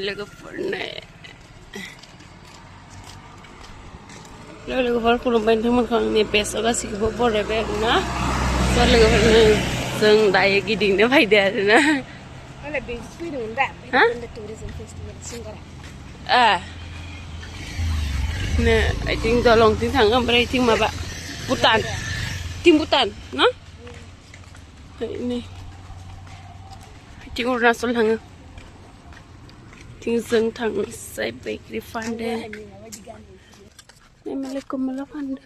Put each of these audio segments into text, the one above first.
लोगोफोरनो लोगोफोर खुलुमबाय नोंथांमोनखौ आंनि बेस्टआव गासैखौबो बरायबाय आरोना लोगोफोरनो जों दायो गिदिंनो फैदो आरोना इथिं दलंथिं थाङो ओमफ्राय इथिं माबा भुटान इथिं भुटान ना इथिं अरुणाचल थाङो इथिं जों थांनोसै बैग्रि फानदो मालाय कमला फानदो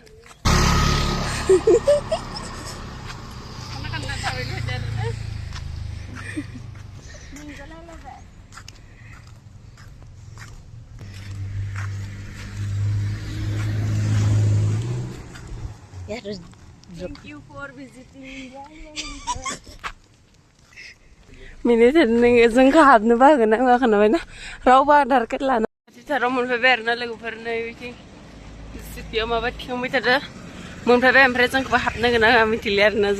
Thank you for visiting. Minute जोंखौ हाबनो बागोन ना मा खोनाबाय ना रावबो आधार कार्ड लाना खाथिथाराव मोनफैबाय आरोना लोगोफोरनो बिथिं सिटियाव माबा थिखांबाय थादो मोनफैबाय ओमफ्राय जोंखौबो हाबनो गोनां आं मिथिले आरोना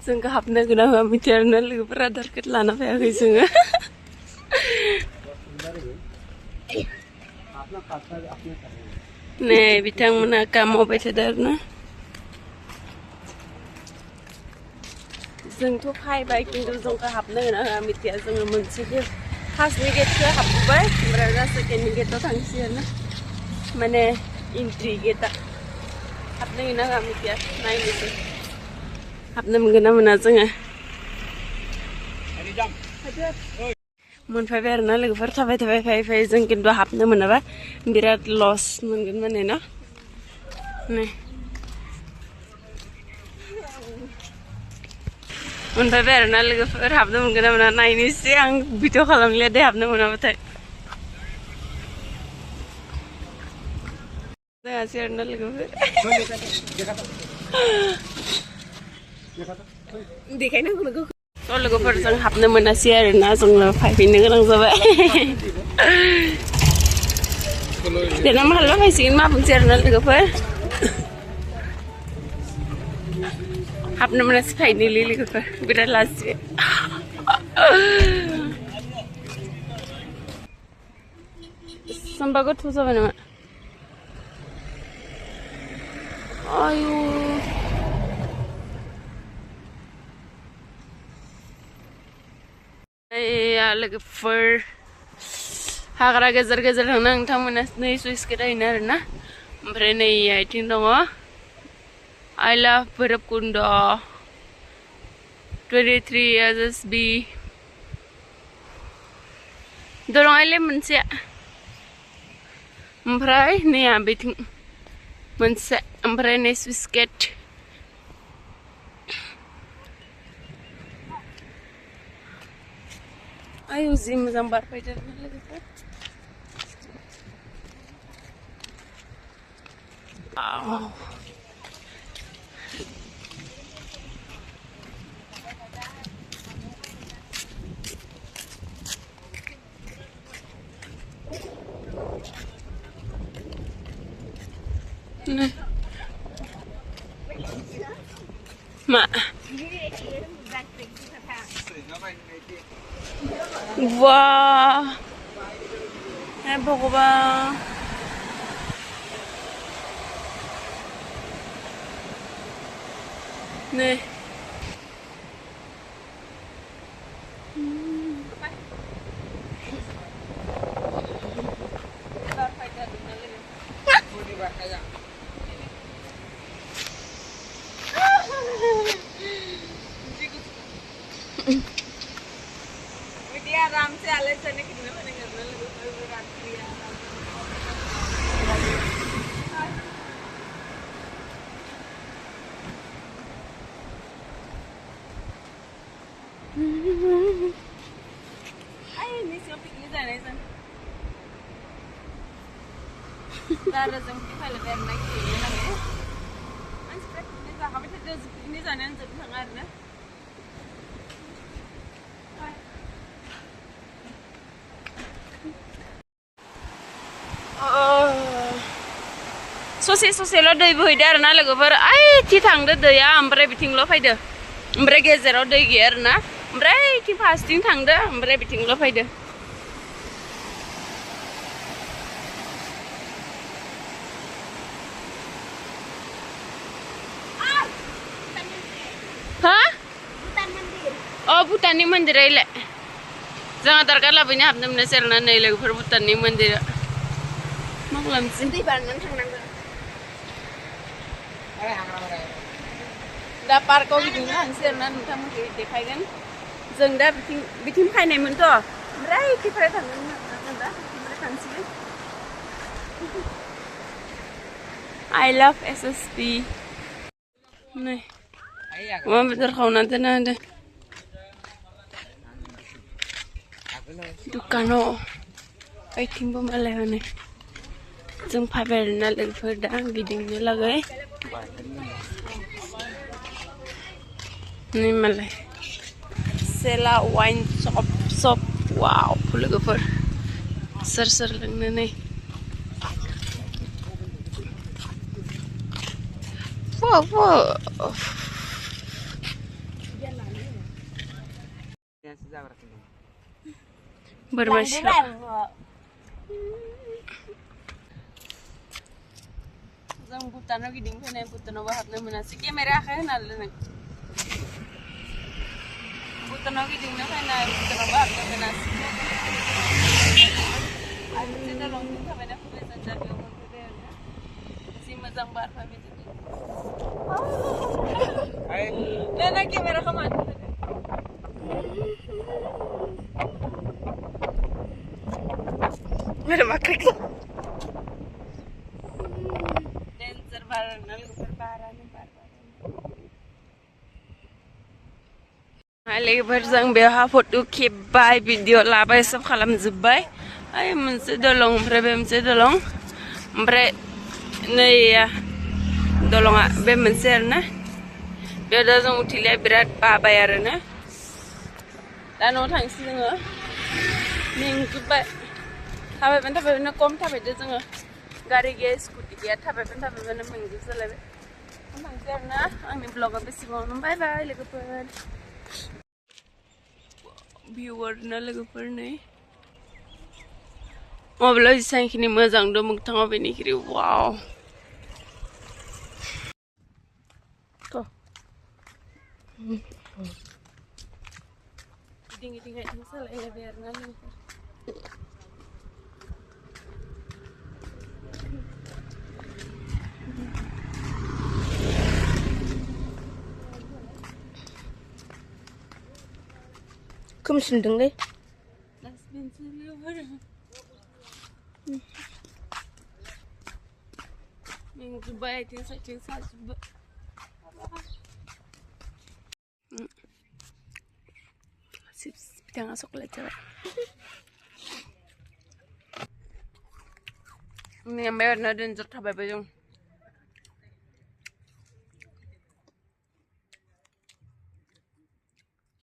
जोंखौ हाबनो गोनां आं मिथिया आरोना लोगोफोर आधार कार्ड लाना फैयाखै जोङो नै बिथांमोना काम मावबाय थादों आरोना जोंथ' फैबाय खिन्थु जोंखौ हाबनो गोनां आं मिथिया जोङो मोनसे फार्स्टनि गेटखौ हाबबाय ओमफ्राय दा सेकेन्डनि गेटआव थांसै आरोना माने एन्ट्रि गेटआ हाबनो गोनां आं मिथिया नायनोसै हाबनो मोनगोन ना मोना जोङो मोनफैबाय आरोना लोगोफोर थाबाय फै जों खिन्थु हाबनो मोनाबा बिराद लस मोनगोन माने ना नै मोनफैबाय आरोना लोगोफोर हाबनो मोनगोन ना मोना नायनोसै आं भिडिअ खालामलिया दे हाबनो मोनाबाथाय जोंहासै आरोना लोगोफोर देखायनांगौ लोगोफोर जों हाबनो मोनासै आरोना जोंनो फैफिननो गोनां जाबाय देना मालाबा फैसिगोन मा बुंसै आरोना लोगोफोर हाबनो मोनासै फाइनेलि लोगोफोर बिराद लाजिबाय होमबा गोथौ जाबाय नामा आयु लोगोफोर हाग्रा गेजेर थांना नोंथांमोना नै सुइस गेट हैनो आरोना ओमफ्राय नै आथिं दङ I love bhairabkunda 23 SSB दलंआलाय मोनसे ओमफ्राय नै बेथिं मोनसे ओमफ्राय नै सुइस गेट आयु जि मोजां बार फैदों लोगोफोर मा Wow, भगवान नै आराम से आले चने कितने बने करना लगो रात्रि आई नहीं सिर्फ पिकनिक जाने सन दादा जों फैले बेरनाय गैया ना मानसिफ्रा पिकनिक जाखाबाय थादों पिकनिक जानानै जोबनो थाङा आरोना ससेल' दै बोहैदो आरो ना लोगोफोर ओइथिं थांदो दैया ओमफ्राय बिथिंल' फैदो ओमफ्राय गेजेराव दै गैया आरो ना ओमफ्राय ओइथिं फारसेथिं थांदो ओमफ्राय बिथिंल' फैदो हा भुटाननि मन्दिरा इलाय जों आधार कार्ड लाबोनो हाबनो मोनासै आरो ना नै लोगोफोर भुटाननि मन्दिरा मा खालामसै दै बारनानै थांनांगोन दा पार्कआव गिदिंनो थांसै आरो ना नोंथांमोनखौ देखायगोन जों दा बिथिं फैनायमोनथ' ओमफ्राय इथिंफ्राय थांगोन जों दा बिथिंफ्राय थांसिगोन I love SSB नै अमा बेदर खावना दोनना होदो दुकानाव ओइथिंबो मालाय हनै जों फैबाय आरोना लोगोफोर दा गिदिंनो लागै नै मालाय सेला वाइन शप वाव लोगोफोर सोर लोंनो नै बोरमा सिखाव जों भुटानाव गिदिंफैनाय भुटानावबो हाबनो मोनासै केमेरा आखाइ होनानै नों भुटानाव गिदिंनो फैनाय भुटानावबो हाबनो मोनासै आरो मोनसे दलंथिं थाबायना फैबाय जों दा बेयाव मोनफैबाय आरो ना जि मोजां बार फैबाय जों ना केमेराखौ मानो बोरमा क्लिक डेन्जर बार ना लोगोफोर बारानो बार लोगोफोर जों बेवहा फट' खेबबाय भिडिअ लाबाय सब खालामजोब्बाय ओइ मोनसे दलं ओमफ्राय बे मोनसे दलं ओमफ्राय नै दलंआ बे मोनसे आरो ना बेयाव दा जों उथिलाया बिराद बाबाय आरो ना दा न'आव थांसै जोङो मेंजोब्बाय थाबायबानो खम थाबायदो जोङो गारि गैया स्कुटि गैया थाबायबानो मेंजोब जालायबाय थांसै आरो ना आंनि ब्लगा बेसेबांनो बाय बाय लोगोफोर भिउआर ना लोगोफोर नै मबाइलाव जेसांखिनि मोजां दं मोगथाङाव बेनिख्रुइ वाव गिदिं आथिं सालायलायबाय आरो ना लोगोफोर खोमसिनदोंलै मेंजोब्बाय आथिं साइथिं साजोब्बाय बिथाङा चक्लेट जाबाय मेंबाय आरोना डेन्जार थाबायबाय जों